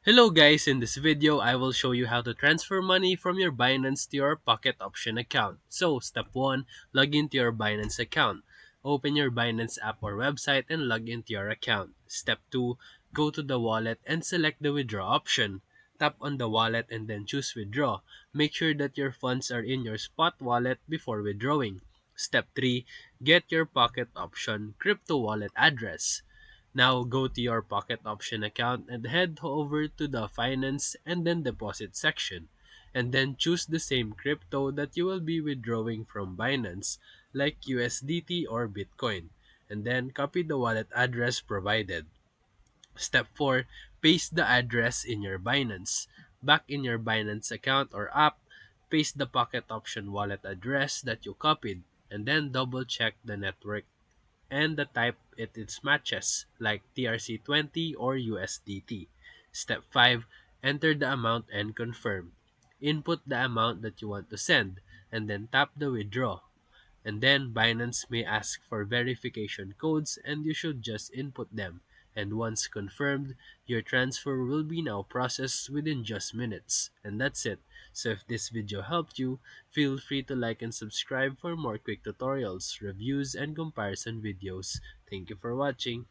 Hello guys, in this video I will show you how to transfer money from your Binance to your Pocket Option account. So step 1, log into your Binance account. Open your Binance app or website and log into your account. Step 2, go to the wallet and select the withdraw option. Tap on the wallet and then choose withdraw. Make sure that your funds are in your spot wallet before withdrawing. Step 3, get your Pocket Option crypto wallet address. Now go to your Pocket Option account and head over to the Finance and then Deposit section. And then choose the same crypto that you will be withdrawing from Binance, like USDT or Bitcoin. And then copy the wallet address provided. Step 4, paste the address in your Binance. Back in your Binance account or app, paste the Pocket Option wallet address that you copied, and then double check the network and the type it matches, like TRC20 or USDT. Step 5, enter the amount and confirm. Input the amount that you want to send, and then tap the withdraw. And then Binance may ask for verification codes and you should just input them. And once confirmed, your transfer will be now processed within just minutes. And that's it. So if this video helped you, feel free to like and subscribe for more quick tutorials, reviews, and comparison videos. Thank you for watching.